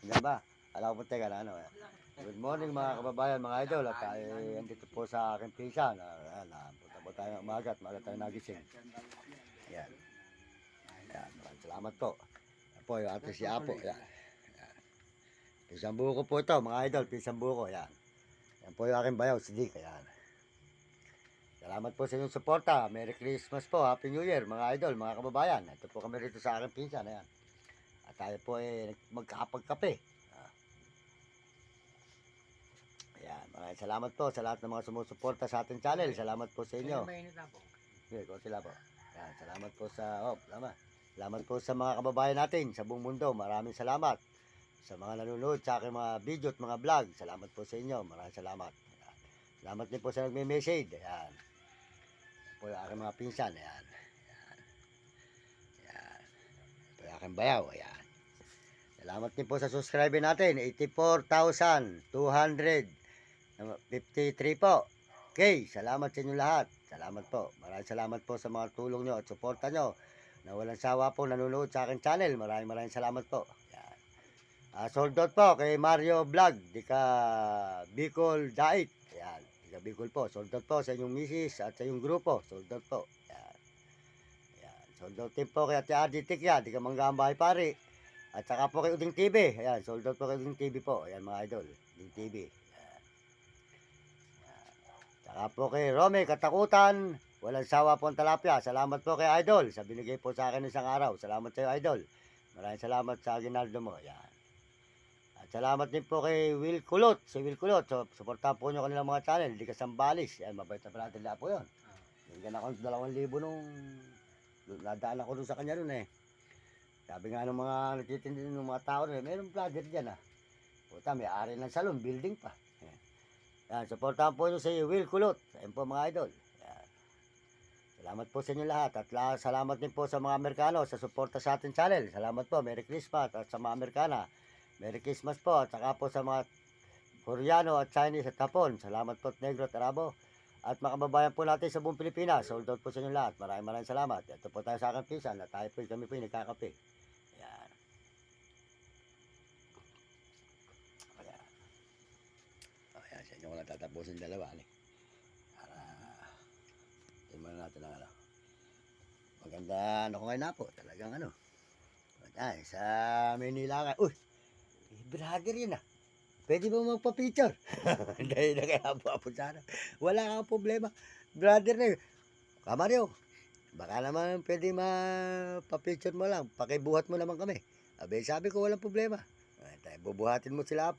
Diyan ba? Alam ko teka na ano. Good morning mga kababayan, mga idol. At andito po sa aking pinsan. Punta po tayo ng umaga at maga tayo nagising. Ayan. Ayan. Maraming salamat po. Ayan po yung ate si Apo. Ayan. Ayan. Pinsang buko po ito mga idol. Pinsang buko. Ayan. Ayan po yung aking bayaw si Dick. Ayan. Salamat po sa inyong suporta. Merry Christmas po. Happy New Year mga idol, mga kababayan. Ito po kami rito sa aking pinsan. Ayan. At tayo po ay magkakapagkape. Ayan, maraming salamat po sa lahat ng mga sumusuporta sa ating channel. Salamat po sa inyo. Okay, ko sila po. Ayan, salamat po sa Salamat po sa mga kababayan natin sa buong mundo. Maraming salamat sa mga nanonood sa aking mga video at mga vlog. Salamat po sa inyo. Maraming salamat. Ayan. Salamat din po sa nagme-message. Ayan. Po yung aking mga pinsan. Ayan. Ayan. Ayan. Ito yung aking bayaw. Ayan. Salamat din po sa subscriber natin. 84,253 po. Okay, salamat sa inyo lahat. Salamat po. Maraming salamat po sa mga tulong nyo at suporta nyo na walang sawa po nanonood sa aking channel. Maraming salamat po. Yan. Sold out po kay Mario Vlog. Di ka Bicol Dait. Yan. Di ka Bicol po. Sold out po sa inyong misis at sa inyong grupo. Sold out po. Yan. Yan. Sold out din po kay Ate Ardy Tikya. Di ka Manggambay Pari. At saka po kay Uding TV. Ayan, sold out po kay Uding TV po. Ayan mga idol. Uding TV. Saka po kay Rome Katakutan, walang sawa po ang talapia. Salamat po kay Idol sa binigay po sa akin isang araw. Salamat sa iyo, Idol. Maraming salamat sa Aguinaldo mo. Yan. At salamat din po kay Will Kulot. Si Will Kulot, so, suportahan po nyo kanilang mga channel. Hindi ka Sambalis. Yan, mabait na pala nila po yun. Bigyan ako ng 2,000 nung nadaan ako dun sa kanya dun eh. Sabi nga ng mga nagtitindig ng mga tao rin, mayroong vlogger dyan ah. Puta, may ari ng salon, building pa. Yan, supportahan po nyo sa Will Kulot. Ayun po mga idol. Yan. Salamat po sa inyo lahat. At salamat din po sa mga Amerikano sa suporta sa ating channel. Salamat po. Merry Christmas. At sa mga Amerikana, Merry Christmas po. At saka po sa mga Koreano at Chinese at Hapon. Salamat po at Negro at Arabo. At mga kababayan po natin sa buong Pilipinas. Sold out po sa inyo lahat. Maraming salamat. Ito po tayo sa aking pinsan. At kami po yung nagkakape. Yan. Ayan, sa inyo ko lang tatapusin dalawa. Para tingnan natin ang ano. Maganda ano ko ngayon na po. Talagang ano. Ay, sa Manila ka. Uy, brother yun ah. Pwede ba magpa-picture? Dahil na kaya po sana. Wala kang problema. Brother na yun. Kamaryo, baka naman pwede ma-picture mo lang. Pakibuhat mo naman kami. Sabi ko walang problema. Bubuhatin mo sila po.